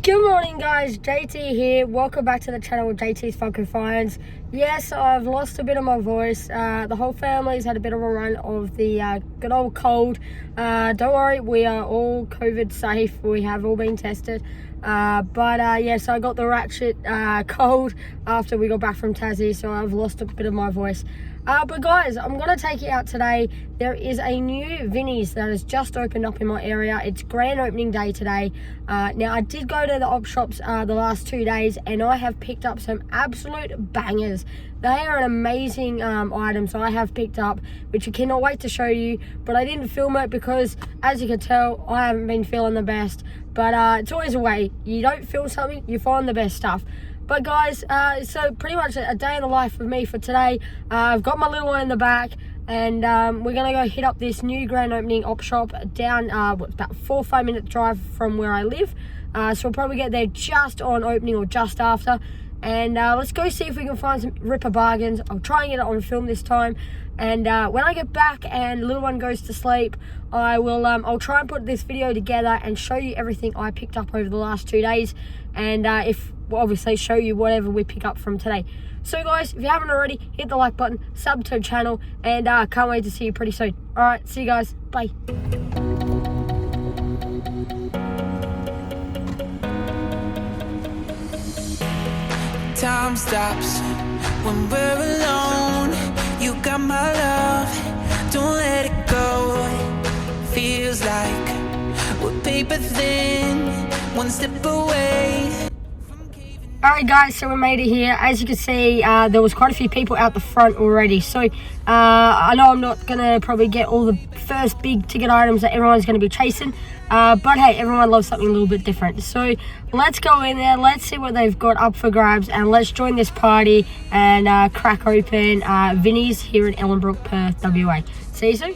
Good morning, guys. JT here. Welcome back to the channel with JT's Fucking Finds. Yes, I've lost a bit of my voice. The whole family's had a bit of a run of the good old cold. Don't worry, we are all COVID safe. We have all been tested. Yes, I got the ratchet cold after we got back from Tassie, so I've lost a bit of my voice. But guys, I'm going to take you out today. There is a new Vinnies that has just opened up in my area. It's grand opening day today. Now, I did go to the op shops the last 2 days, and I have picked up some absolute bangers. They are an amazing item, so I have picked up, which I cannot wait to show you. But I didn't film it because, as you can tell, I haven't been feeling the best. But it's always a way. You don't film something, you find the best stuff. But guys, so pretty much a day in the life of me for today. I've got my little one in the back, and we're going to go hit up this new grand opening op shop down about 4 or 5 minute drive from where I live. So we'll probably get there just on opening or just after. And let's go see if we can find some ripper bargains. I'll try and get it on film this time. And when I get back and little one goes to sleep, I'll try and put this video together and show you everything I picked up over the last 2 days. And we'll obviously show you whatever we pick up from today. So guys, if you haven't already, hit the like button, sub to the channel, and can't wait to see you pretty soon. Alright, see you guys. Bye. Time stops when we're alone. You got my love, don't let it go. Feels like we're paper thin, one step away. Alright guys, so we made it here. As you can see, there was quite a few people out the front already. So I know I'm not going to probably get all the first big ticket items that everyone's going to be chasing. But hey, everyone loves something a little bit different. So let's go in there, let's see what they've got up for grabs, and let's join this party and crack open Vinnies here in Ellenbrook, Perth, WA. See you soon.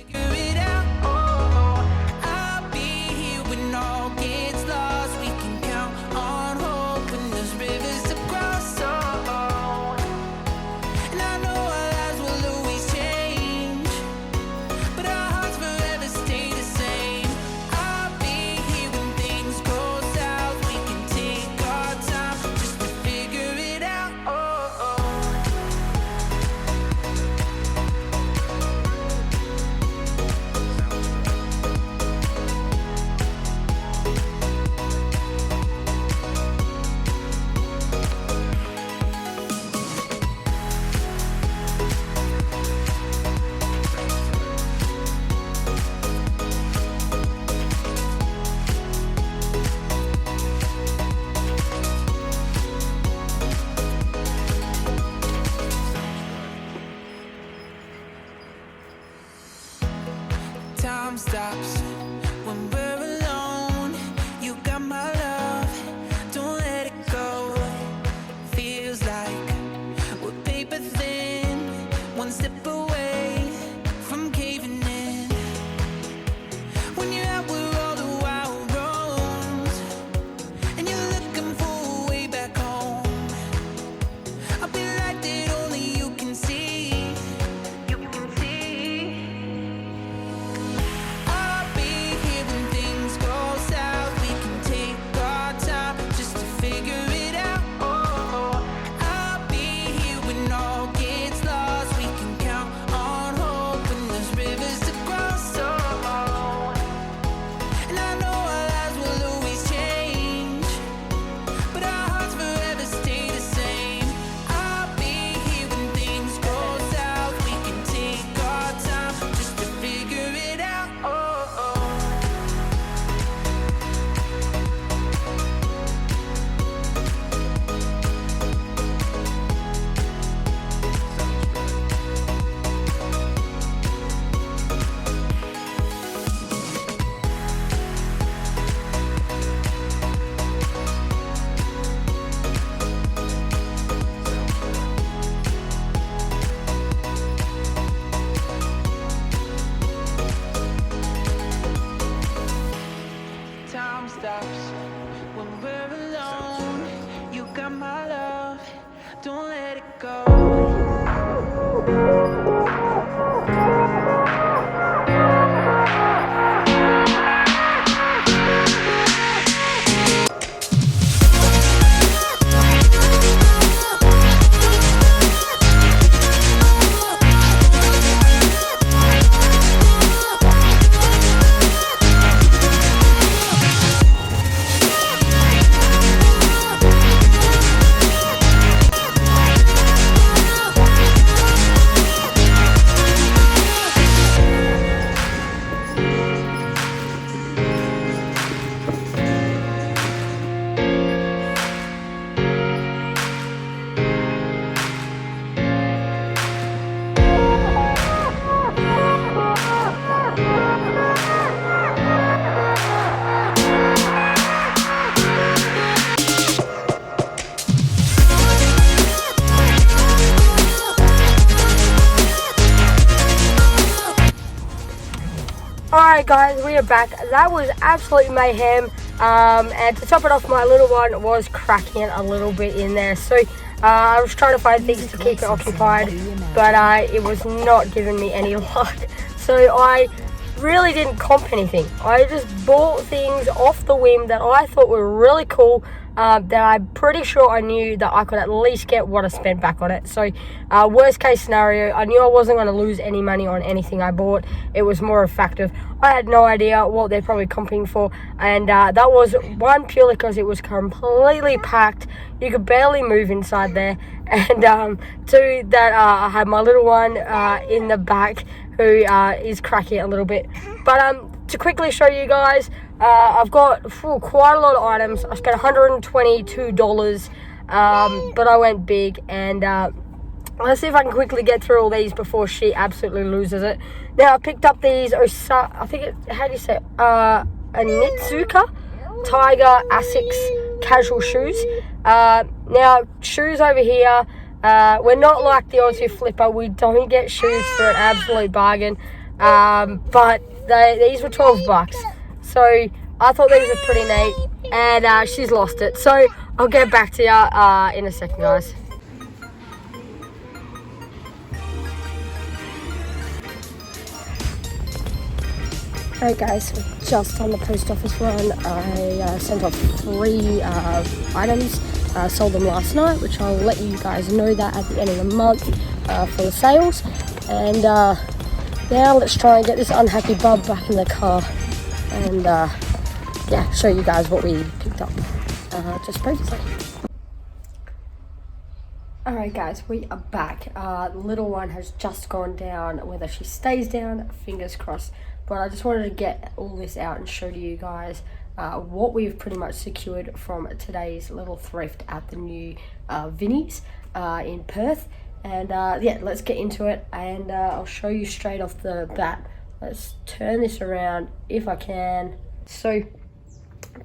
Alright guys, we are back. That was absolute mayhem. And to top it off, my little one was cracking a little bit in there. So I was trying to find things to keep it occupied, but it was not giving me any luck. So I really didn't comp anything. I just bought things off the whim that I thought were really cool, that I'm pretty sure I knew that I could at least get what I spent back on it. So worst case scenario, I knew I wasn't going to lose any money on anything I bought. It was more effective. I had no idea what they're probably comping for, and that was one, purely because it was completely packed. You could barely move inside there, and two, that I had my little one in the back who is cracking a little bit. But to quickly show you guys, I've got quite a lot of items. I spent $122, but I went big, and let's see if I can quickly get through all these before she absolutely loses it. Now, I picked up these how do you say it? Onitsuka Tiger Asics casual shoes. Now, shoes over here, we're not like the Aussie Flipper. We don't get shoes for an absolute bargain. But these were $12. So I thought these were pretty neat, and she's lost it. So I'll get back to you in a second, guys. Alright guys, so just on the post office run, I sent off 3 items, sold them last night, which I'll let you guys know that at the end of the month for the sales. And now let's try and get this unhappy bub back in the car and yeah, show you guys what we picked up just previously. Alright guys, we are back. The little one has just gone down. Whether she stays down, fingers crossed. But I just wanted to get all this out and show to you guys what we've pretty much secured from today's little thrift at the new Vinnies in Perth. And yeah, let's get into it, and I'll show you straight off the bat. Let's turn this around if I can. So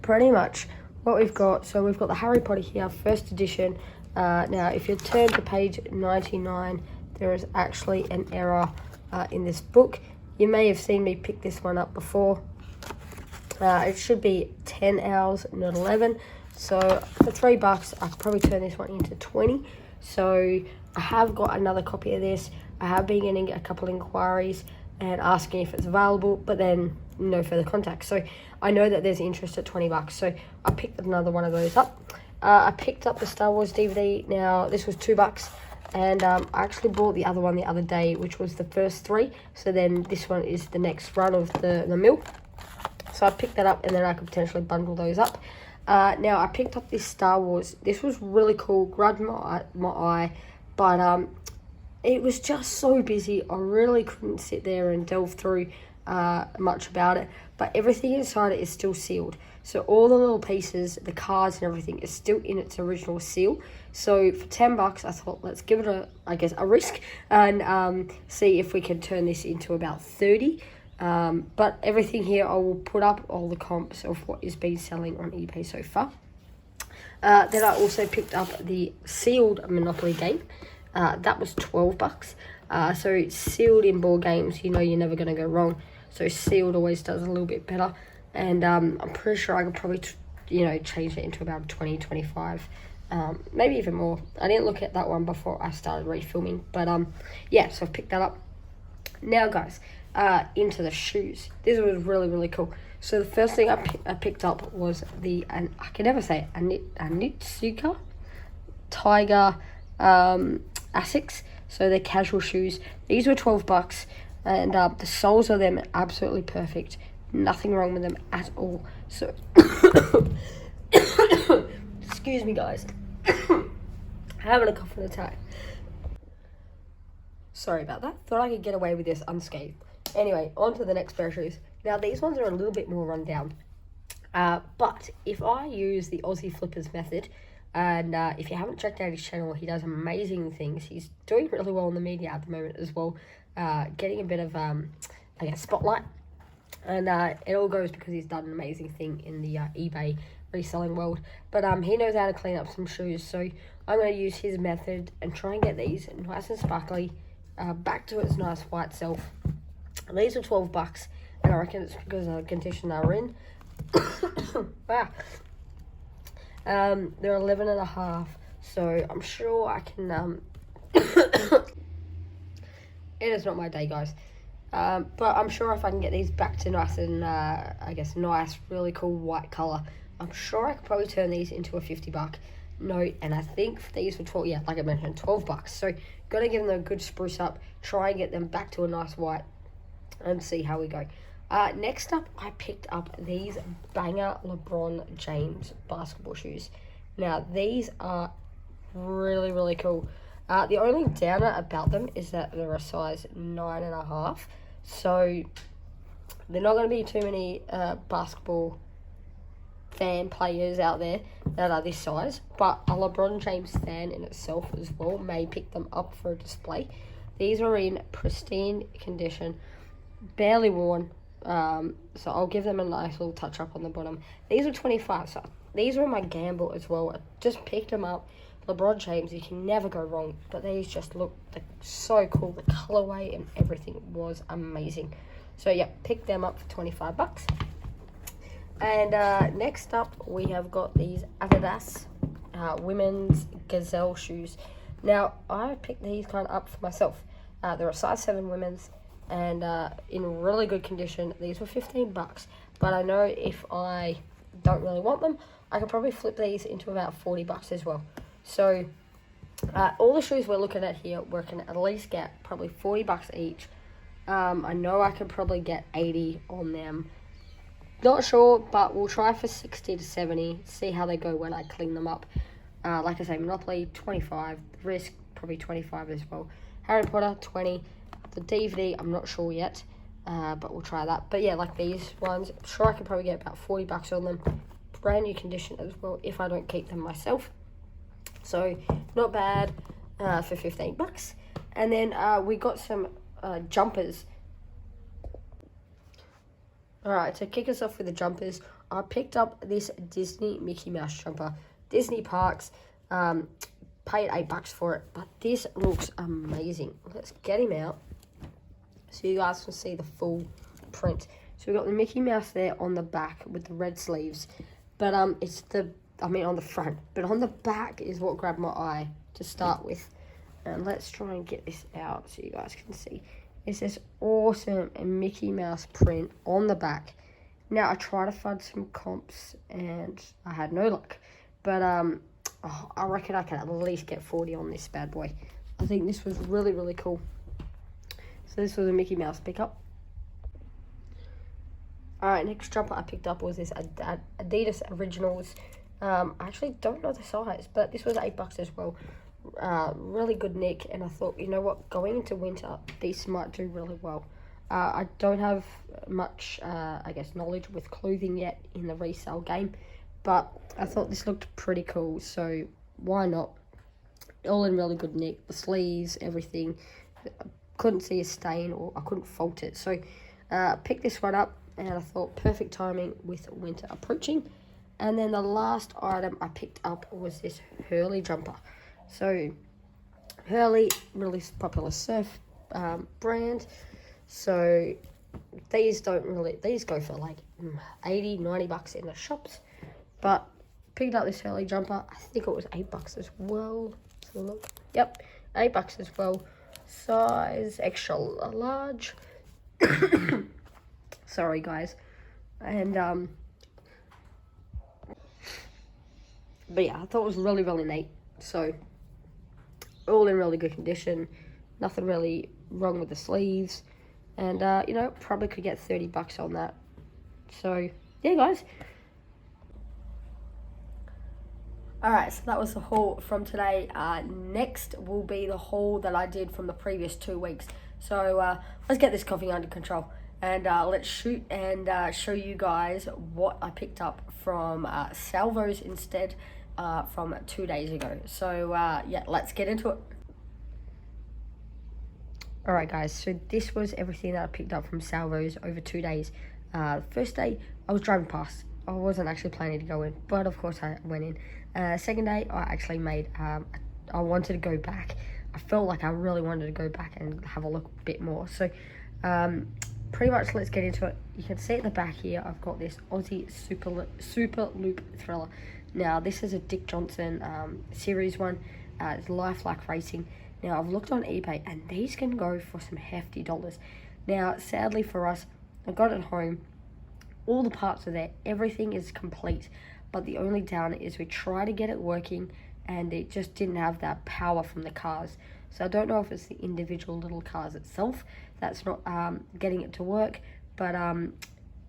pretty much what we've got, so we've got the Harry Potter here, first edition. Now if you turn to page 99, there is actually an error in this book. You may have seen me pick this one up before. It should be 10 hours, not 11. So for $3, I could probably turn this one into 20. So I have got another copy of this. I have been getting a couple inquiries and asking if it's available, but then no further contact. So I know that there's interest at $20. So I picked another one of those up. I picked up the Star Wars DVD. Now this was $2. And I actually bought the other one the other day, which was the first 3. So then this one is the next run of the mill. So I picked that up, and then I could potentially bundle those up. Now I picked up this Star Wars. This was really cool, grabbed my eye, but it was just so busy. I really couldn't sit there and delve through much about it. But everything inside it is still sealed. So all the little pieces, the cards and everything is still in its original seal. So for $10, I thought, let's give it a risk, and see if we can turn this into about 30. But everything here, I will put up all the comps of what is been selling on eBay so far. Then I also picked up the sealed Monopoly game. That was $12. So it's sealed in board games. You know you're never going to go wrong. So sealed always does a little bit better. And I'm pretty sure I could probably, change it into about 20, 25. Maybe even more. I didn't look at that one before I started refilming. But yeah, so I've picked that up. Now guys, into the shoes. This was really, really cool. So the first thing I picked up was and I can never say it, Onitsuka Tiger Asics. So they're casual shoes. These were $12, and the soles of them are absolutely perfect. Nothing wrong with them at all. So excuse me guys, having a coughing attack. Sorry about that. Thought I could get away with this unscathed. Anyway, on to the next pair of shoes. Now these ones are a little bit more run down, but if I use the Aussie Flippers method, and if you haven't checked out his channel, he does amazing things. He's doing really well in the media at the moment as well, getting a bit of spotlight. And it all goes because he's done an amazing thing in the eBay reselling world. But he knows how to clean up some shoes. So I'm going to use his method and try and get these nice and sparkly, back to its nice white self. These are $12. and I reckon it's because of the condition they're in. Wow. They're 11 and a half, so I'm sure I can, it is not my day, guys. But I'm sure if I can get these back to nice and, I guess, nice, really cool white colour, I'm sure I could probably turn these into a $50 note. And I think these were 12, yeah, like I mentioned, $12. So, got to give them a good spruce up, try and get them back to a nice white, and see how we go. Next up, I picked up these banger LeBron James basketball shoes. Now, these are really, really cool. The only downer about them is that they're a size 9.5. So, they're not going to be too many basketball fan players out there that are this size. But a LeBron James fan in itself as well may pick them up for a display. These are in pristine condition, barely worn. So I'll give them a nice little touch up on the bottom. These are 25, so these were my gamble as well. I just picked them up. LeBron James, you can never go wrong. But these just look so cool. The colorway and everything was amazing. So yeah, picked them up for $25. And next up, we have got these Adidas women's Gazelle shoes. Now, I picked these kind of up for myself. They're a size 7 women's, and in really good condition. These were $15, but I know if I don't really want them, I could probably flip these into about $40 as well. So all the shoes we're looking at here, we can at least get probably $40 each. I know I could probably get 80 on them. Not sure, but we'll try for 60 to 70, see how they go when I clean them up. Like I say, Monopoly, 25, Risk, probably 25 as well. Harry Potter, 20. The DVD, I'm not sure yet, but we'll try that. But yeah, like these ones, I'm sure I could probably get about $40 on them. Brand new condition as well, if I don't keep them myself. So, not bad for $15. And then we got some jumpers. Alright, to kick us off with the jumpers, I picked up this Disney Mickey Mouse jumper. Disney Parks, paid $8 for it, but this looks amazing. Let's get him out so you guys can see the full print. So we've got the Mickey Mouse there on the back with the red sleeves, but on the front, but on the back is what grabbed my eye to start with. And let's try and get this out so you guys can see. It's this awesome Mickey Mouse print on the back. Now, I tried to find some comps and I had no luck, but I reckon I can at least get 40 on this bad boy. I think this was really, really cool. So this was a Mickey Mouse pickup. Alright, next jumper I picked up was this Adidas Originals. I actually don't know the size, but this was $8 as well. Really good nick, and I thought, you know what, going into winter, these might do really well. I don't have much, I guess, knowledge with clothing yet in the resale game, but I thought this looked pretty cool, so why not? All in really good nick, the sleeves, everything. Couldn't see a stain, or I couldn't fault it. So picked this one up, and I thought perfect timing with winter approaching. And then the last item I picked up was this Hurley jumper. So Hurley, really popular surf brand. So these go for like $80, $90 in the shops. But picked up this Hurley jumper. I think it was $8 as well. So look, yep, $8 as well. Size extra large. Sorry guys. And but yeah, I thought it was really, really neat. So all in really good condition. Nothing really wrong with the sleeves. And you know, probably could get $30 on that. So yeah guys. Alright, so that was the haul from today. Next will be the haul that I did from the previous 2 weeks. So let's get this coffee under control. And let's shoot and show you guys what I picked up from Salvos instead from 2 days ago. So yeah, let's get into it. Alright guys, so this was everything that I picked up from Salvos over 2 days. First day, I was driving past. I wasn't actually planning to go in, but of course I went in. Second day, I actually made, I wanted to go back. I felt like I really wanted to go back and have a look a bit more. So pretty much let's get into it. You can see at the back here, I've got this Aussie Super Loop Thriller. Now, this is a Dick Johnson series one. It's lifelike racing. Now, I've looked on eBay, and these can go for some hefty dollars. Now, sadly for us, I got it home. All the parts are there. Everything is complete. But the only down is we try to get it working, and it just didn't have that power from the cars. So I don't know if it's the individual little cars itself that's not getting it to work. But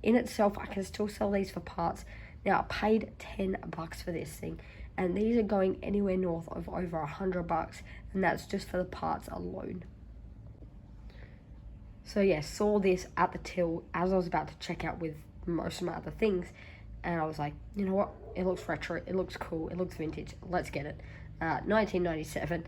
in itself, I can still sell these for parts. Now, I paid $10 for this thing. And these are going anywhere north of over $100, and that's just for the parts alone. So yeah, saw this at the till as I was about to check out with most of my other things, and I was like, you know what? It looks retro. It looks cool. It looks vintage. Let's get it. 1997.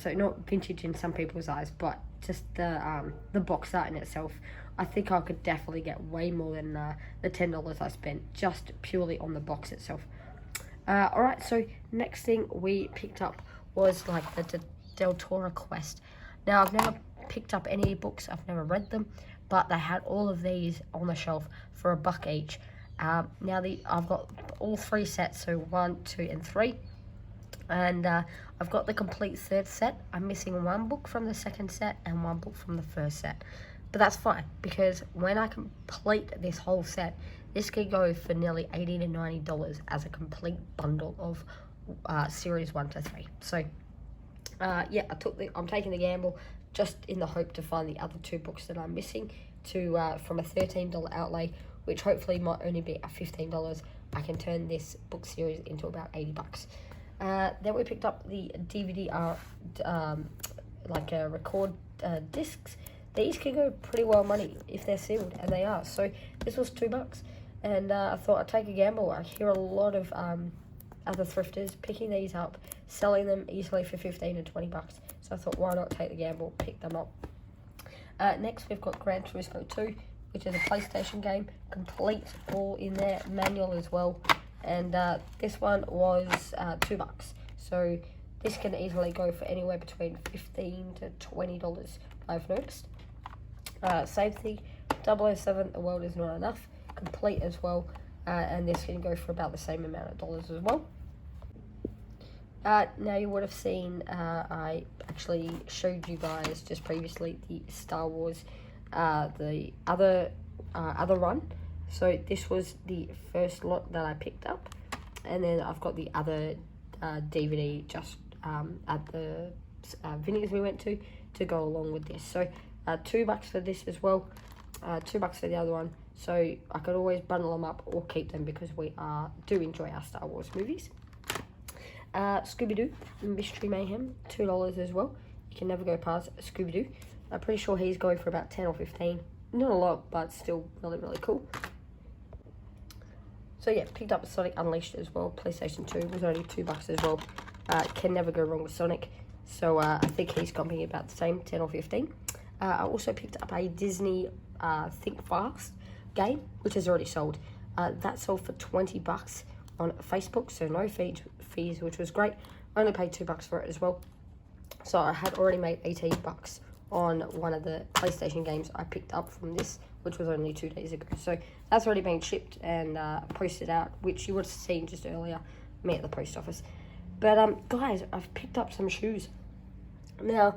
So not vintage in some people's eyes, but just the box art in itself. I think I could definitely get way more than the $10 I spent just purely on the box itself. Alright, so next thing we picked up was like the Del Toro Quest. Now, I've never picked up any books, I've never read them, but they had all of these on the shelf for $1 each. Now, I've got all 3 sets, so 1, 2, and 3. And I've got the complete 3rd set. I'm missing 1 book from the 2nd set and 1 book from the 1st set. But that's fine, because when I complete this whole set, this could go for nearly $80 to $90 as a complete bundle of series 1 to 3. So, yeah, I'm taking the gamble just in the hope to find the other 2 books that I'm missing from a $13 outlay, which hopefully might only be at $15. I can turn this book series into about $80. Then we picked up the DVD record discs. These can go pretty well money if they're sealed, and they are. So this was $2. And I thought I'd take a gamble. I hear a lot of other thrifters picking these up, selling them easily for $15 to $20. So I thought, why not take the gamble, pick them up. Next, we've got Gran Turismo 2, which is a PlayStation game, complete, all in there, manual as well. And this one was $2. So this can easily go for anywhere between $15 to $20, I've noticed. Same thing, 007, The World Is Not Enough, complete as well, and this can go for about the same amount of dollars as well. Now, you would have seen, I actually showed you guys just previously the Star Wars, the other run. So this was the first lot that I picked up, and then I've got the other DVD just at the Vinnies we went to go along with this. So $2 for this as well, $2 for the other one. So I could always bundle them up or keep them because we do enjoy our Star Wars movies. Scooby-Doo, Mystery Mayhem, $2 as well. You can never go past Scooby-Doo. I'm pretty sure he's going for about 10 or 15. Not a lot, but still really, really cool. So yeah, picked up Sonic Unleashed as well. PlayStation 2 was only $2 as well. Can never go wrong with Sonic. So I think he's going to be about the same, 10 or 15. I also picked up a Disney Think Fast game, which is already sold. That sold for $20 on Facebook, so no fees, which was great. I only paid $2 for it as well. So I had already made $18 on one of the PlayStation games I picked up from this, which was only 2 days ago. So that's already been shipped and posted out, which you would have seen just earlier, me at the post office. But guys, I've picked up some shoes. Now,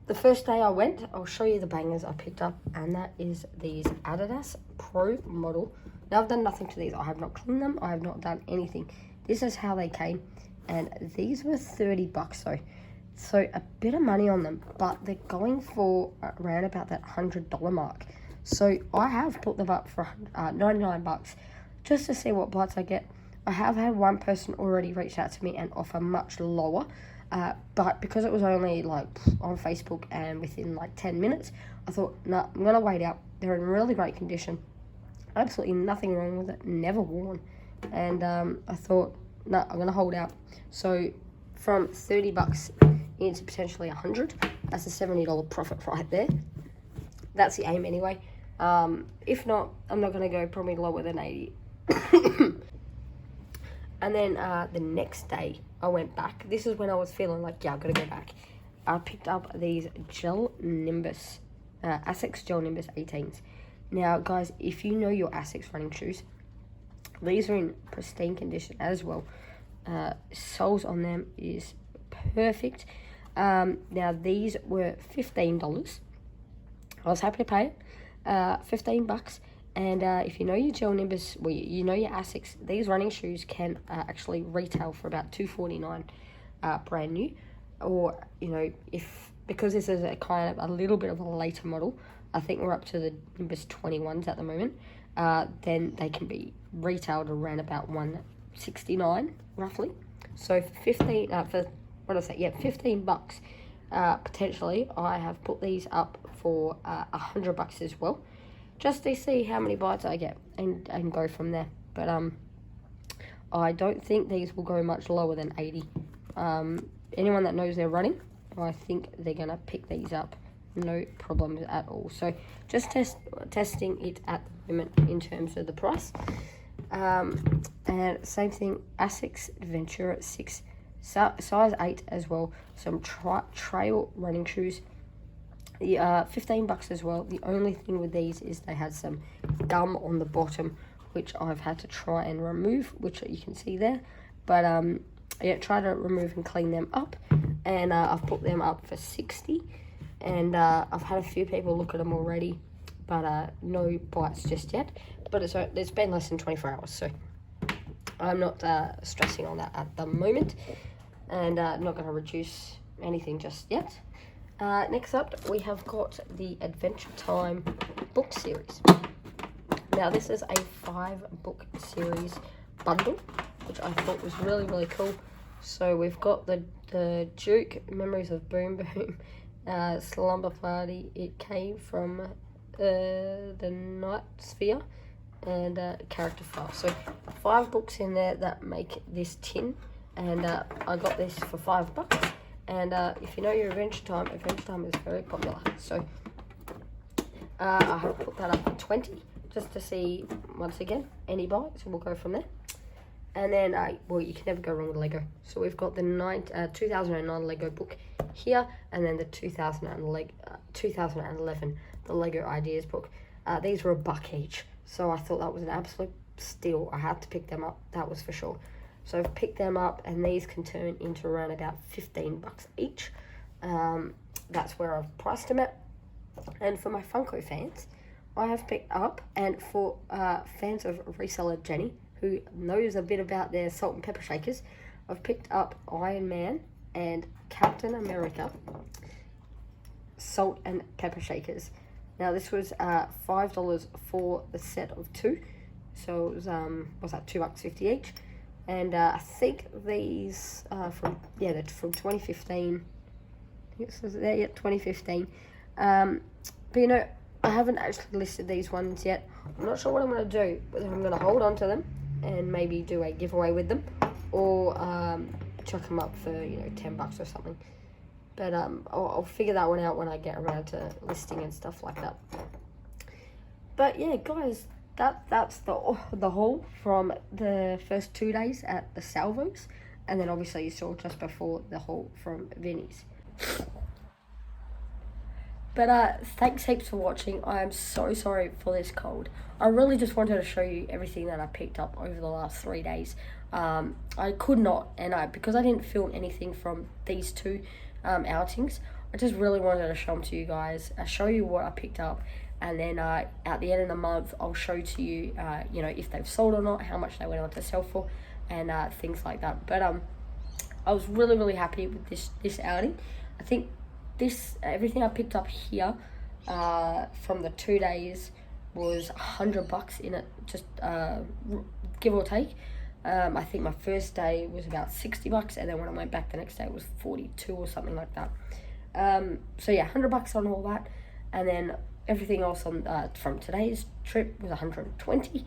the first day I went, I'll show you the bangers I picked up, and that is these Adidas Pro Model. Now, I've done nothing to these. I have not cleaned them. I have not done anything. This is how they came, and these were $30 though. So a bit of money on them, but they're going for around about that $100 mark. So I have put them up for $99 just to see what bites I get. I have had one person already reach out to me and offer much lower. But because it was only like on Facebook and within like 10 minutes, I thought, nah, I'm going to wait out. They're in really great condition. Absolutely nothing wrong with it. Never worn. And I thought, nah, I'm going to hold out. So from $30 into potentially $100, that's a $70 profit right there. That's the aim anyway. If not, I'm not going to go probably lower than 80. And then the next day, I went back. This is when I was feeling like, yeah, I've got to go back. I picked up these Gel Nimbus, Asics Gel Nimbus 18s. Now, guys, if you know your Asics running shoes, these are in pristine condition as well. Soles on them is perfect. Now, these were $15. I was happy to pay it. $15. And if you know your gel Nimbus, well, you know your Asics, these running shoes can actually retail for about $249 brand new. Or, you know, because this is a kind of a little bit of a later model, I think we're up to the Nimbus 21s at the moment, then they can be retailed around about $169 roughly. So for $15 potentially, I have put these up for $100 as well, just to see how many bites I get and go from there. But I don't think these will go much lower than 80. Anyone that knows they're running, I think they're gonna pick these up, no problems at all. So just testing it at the moment in terms of the price. And same thing, Asics Ventura 6, size 8 as well. Some trail running shoes. The $15 as well. The only thing with these is they had some gum on the bottom, which I've had to try and remove, which you can see there. But yeah, try to remove and clean them up, and I've put them up for $60. And I've had a few people look at them already, but no bites just yet. But it's been less than 24 hours, so I'm not stressing on that at the moment, and not going to reduce anything just yet. Next up, we have got the Adventure Time book series. Now, this is a 5-book series bundle, which I thought was really, really cool. So we've got the Duke, Memories of Boom Boom, Slumber Party, It Came From the Night Sphere, and Character File. So 5 books in there that make this tin, and I got this for $5. And if you know your Adventure Time is very popular. So I have put that up for $20, just to see, once again, any bites. We'll go from there. And then, well, you can never go wrong with Lego. So we've got the 2009 Lego book here, and then the 2011, the Lego Ideas book. These were $1 each, so I thought that was an absolute steal. I had to pick them up, that was for sure. So I've picked them up, and these can turn into around about $15 each. That's where I've priced them at. And for my Funko fans, I have picked up, and for fans of reseller Jenny, who knows a bit about their salt and pepper shakers, I've picked up Iron Man and Captain America salt and pepper shakers. Now, this was $5 for the set of 2, so it was that $2.50 each. And I think these from 2015. I think it says there, yeah, 2015. But you know, I haven't actually listed these ones yet. I'm not sure what I'm going to do, whether I'm going to hold on to them and maybe do a giveaway with them, or chuck them up for, you know, $10 or something. But I'll figure that one out when I get around to listing and stuff like that. But yeah, guys, that's the haul from the first 2 days at the Salvos, and then obviously you saw just before the haul from Vinnies. But thanks heaps for watching. I am so sorry for this cold. I really just wanted to show you everything that I picked up over the last 3 days. I could not, and because I didn't film anything from these 2 outings, I just really wanted to show them to you guys. Show you what I picked up, and then at the end of the month, I'll show to you, you know, if they've sold or not, how much they went on to sell for, and things like that. But I was really, really happy with this outing. I think everything I picked up here from the 2 days was $100 in it, just give or take. I think my first day was about $60, and then when I went back the next day it was 42 or something like that. So yeah, $100 on all that, and then everything else on from today's trip was $120.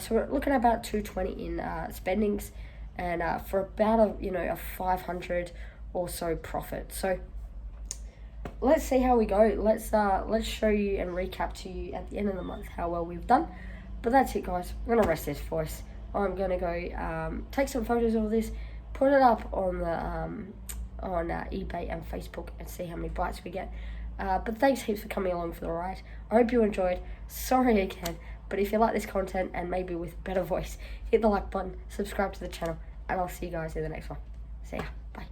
So we're looking at about $220 in spendings, and for about a $500 or so profit. So let's see how we go. Let's show you and recap to you at the end of the month how well we've done. But that's it, guys. I'm gonna rest this voice. I'm gonna go take some photos of this, put it up on the on eBay and Facebook, and see how many bites we get. But thanks heaps for coming along for the ride. I hope you enjoyed. Sorry again, but if you like this content and maybe with better voice, hit the like button, subscribe to the channel, and I'll see you guys in the next one. See ya. Bye.